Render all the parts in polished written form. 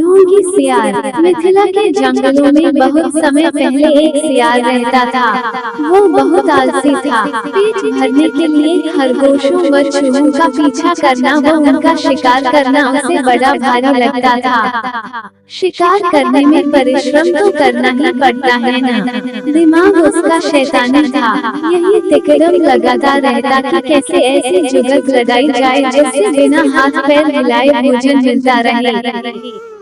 ढोंगी सियार। मिथिला के जंगलों में बहुत समय पहले एक सियार रहता था। वो बहुत आलसी था। पेट भरने के लिए खरगोशों व चूहों का पीछा करना व उनका शिकार करना उसे बड़ा भारी लगता था। शिकार करने में परिश्रम तो करना ही पड़ता है ना। दिमाग उसका शैतानी था। यही तिकड़म लगाता रहता कि कैसे ऐसी जुगत लगाई जाए जिससे बिना हाथ पैर हिलाए भोजन मिलता रहे।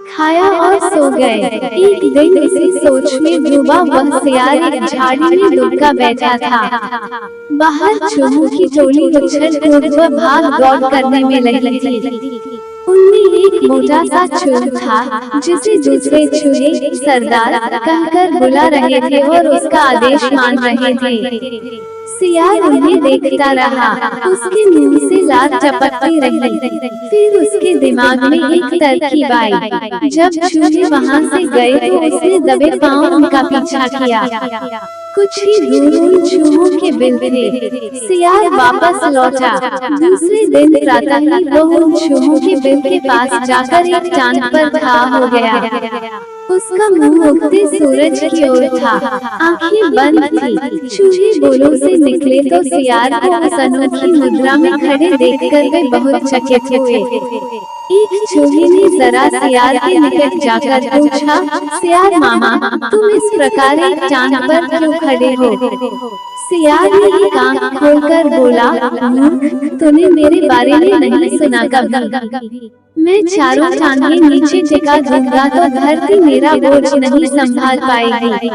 खाया और सो गए। एक दिन इसी सोच में डूबा वह सियार एक झाड़ी में दुबका बैठा था। बाहर चूहों की टोली उछल कूद व भाग दौड़ करने में लगी थी। उनमें एक मोटा सा चूहा था जिसे दूसरे चूहे सरदार कहकर बुला रहे थे और उसका आदेश मान रहे थे। सियार उन्हें देखता रहा। उसके मुंह से लार टपकती रही। फिर उसके दिमाग में एक तरकीब आई। जब चूहे वहां से गए तो उसने दबे पांव उनका पीछा किया। कुछ ही दूर उन चूहों के बिल थे। सियार वापस लौटा। दूसरे दिन प्रातः ही वो उन चूहों के बिल के पास जाकर एक टांग पर खड़ा हो गया। उसका मुंह उगते सूरज की ओर था। आंखें बंद थी। चूहे बोलों से निकले तो सियार को उस अनोखी मुद्रा में खड़े देखकर वे बहुत चकित हुए। एक चूहे ने जरा सियार के निकट जाकर पूछा, सियार मामा, तुम इस प्रकार एक टांग पर क्यों खड़े हो? सियार ने एक आंख खोलकर बोला, मूर्ख, तूने मेरे बारे में नहीं सुना कभी। मैं चारों टांगें नीचे टिका दूंगा तो धरती मेरा बोझ नहीं संभाल पाएगी।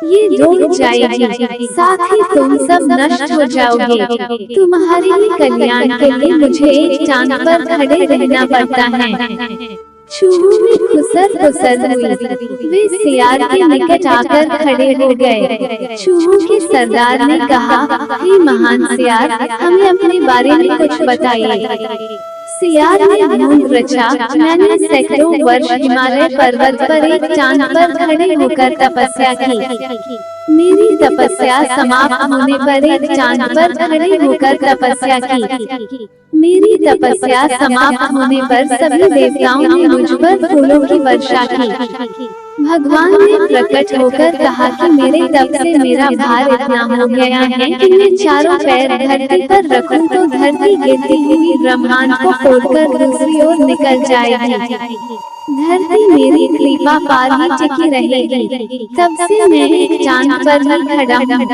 ये डूब जाएगी, साथ ही तुम सब नष्ट हो जाओगे। तुम्हारे कल्याण के लिए मुझे एक टांग पर खड़े रहना पड़ता है। चूहों में खुसर हुई। वे सियार के निकट आकर खड़े हो गए। चूहों के सरदार ने कहा, हे महान सियार, हमें अपने बारे में कुछ बताइए। सियार ने ढूंढ रचा, मैंने सैकड़ों वर्ष हिमालय पर्वत पर एक टांग पर खड़े होकर तपस्या की। मेरी तपस्या समाप्त होने पर एक टांग पर खड़े होकर तपस्या की। मेरी तपस्या समाप्त होने पर सभी देवताओं ने मुझ पर फूलों की वर्षा की। भगवान ने प्रकट होकर कहा कि मेरे तप से मेरा भार इतना हो गया है कि मैं चारों पैर धरती पर रखूं तो धरती गिरती हुई ब्रह्मांड को फोड़कर दूसरी ओर निकल जाएगी। धरती मेरी कृपा पार ही टिकी रहेगी। तब से मैं एक टांग पर ही खड़ा हूँ।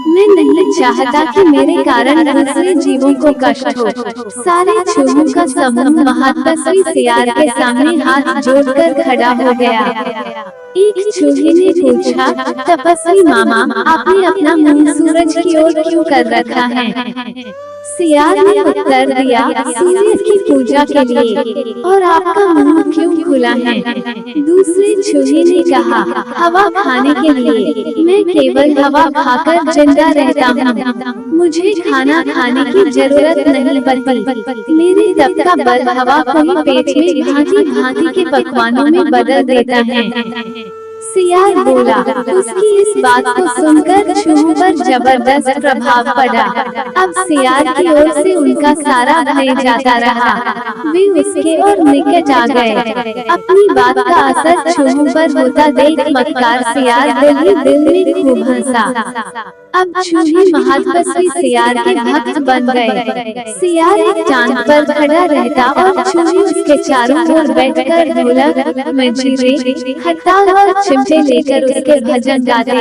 मैं नहीं चाहता कि मेरे कारण दूसरे जीवों को कष्ट हो। सारे चूहों का समूह महातपस्वी सियार के सामने हाथ जोड़कर खड़ा हो गया। एक चूहे ने पूछा, तपस्वी मामा, आपने अपना मुंह सूरज की ओर क्यों कर रखा है? सियार ने उत्तर दिया, सूर्य की पूजा के लिए। और आपका मुंह क्यों खुला है? दूसरे चूहे ने कहा, हवा खाने के लिए। मैं केवल हवा खाकर जिंदा रहता हूँ। मुझे खाना खाने की जरूरत नहीं पड़ती। मेरे तप का बल हवा को ही पेट में भांति भांति के पकवानों में बदल देता है। सियार बोला। उसकी इस बात को सुनकर चूहों पर जबरदस्त प्रभाव पड़ा। अब सियार की ओर से उनका सारा भय जाता रहा। वे उसके और निकट आ गए। अपनी बात का असर चूहों पर होता देख मक्कार सियार दिल में खूब हंसा। अब चूहे महातपस्वी सियार के भक्त बन गए। सियार एक टांग पर खड़ा रहता और चूहे उसके चारों ओर बैठकर ढोलक, मंजीरे, खटाल और चिमटे लेकर उसके भजन गाते।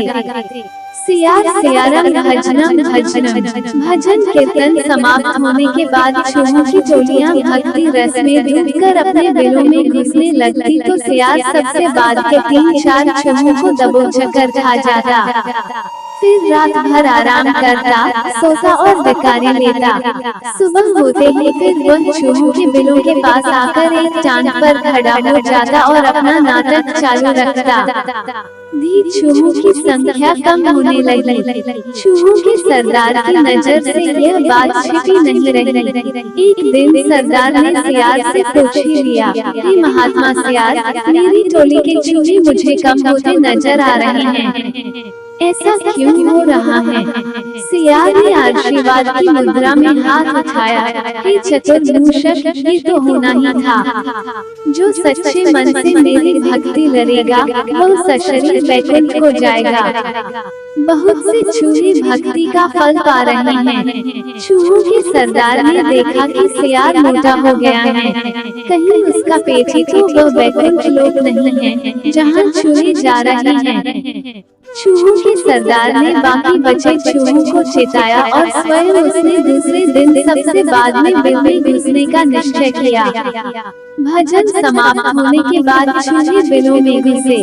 सियार सियारम भजनम भजनम। भजन कीर्तन समाप्त होने के बाद चूहों की टोलियां भक्ति रस में डूबकर अपने बिलों में घुसने लगती तो सियार सबसे बाद के 3-4 चूहों को दबोचकर खा जाता। फिर रात भर आराम करता, सोता और डकारी लेता। सुबह होते ही फिर वह चूहों के बिलों के पास आकर एक टांग पर खड़ा हो जाता और अपना नाटक चालू रखता। धी चूहों की संख्या कम होने लगी। चूहों के सरदार की नजर से यह बात छिपी नहीं रही। एक दिन सरदार ने सियार से पूछ ही लिया, हे महात्मा सियार, मेरी टोली के चूहे मुझे कम होते नजर आ रहे हैं। ऐसा क्यों हो रहा है? सियार ने आशीर्वाद की मुद्रा में हाथ उठाया। हे चतुर्भुशक, ये तो होना ही था। जो सच्चे मन से मेरी भक्ति करेगा, वह सशरीर वैकुंठ को जाएगा। बहुत से चूहे भक्ति का फल पा रहे हैं। चूहों के सरदार ने देखा कि सियार मोटा हो गया है। कहीं उसका पेट ही तो वह वैकुंठ लोक नहीं है जहाँ चूहे जा रहे हैं। चूहों के सरदार ने बाकी बचे चूहों को चेताया और स्वयं उसने दूसरे दिन सबसे बाद में बिल में घुसने का निश्चय किया। भजन समाप्त होने के बाद चूहे बिलों में घुसे।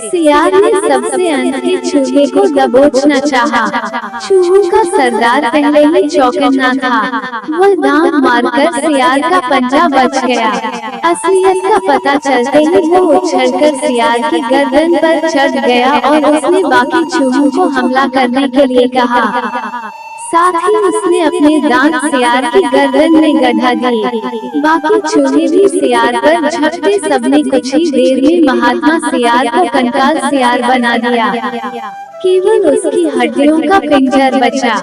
सियार ने सबसे अंत के चूहे को दबोचना चाहा। चूहों का सरदार पहले ही चौकन्ना था। वह दांत मारकर सियार का पंजा बच गया। असलियत का पता चलते ही वो उछलकर सियार की गर्दन पर चढ़ गया और उसने बाकी चूहों को हमला करने के लिए कहा। साथ ही उसने अपने दांत सियार की गर्दन में गढ़ा दिए। बाकी चूहे भी सियार पर झपटे। सबने कुछ ही देर में महात्मा सियार को कंकाल सियार बना दिया। केवल उसकी हड्डियों का पिंजर बचा।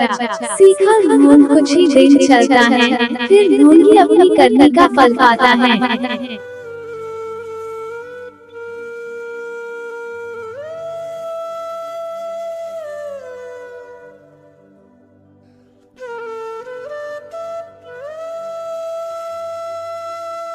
सीखा ढूंढ कुछ ही दिन चलता है, फिर ढूंढ ही अपनी करनी का फल पाता है।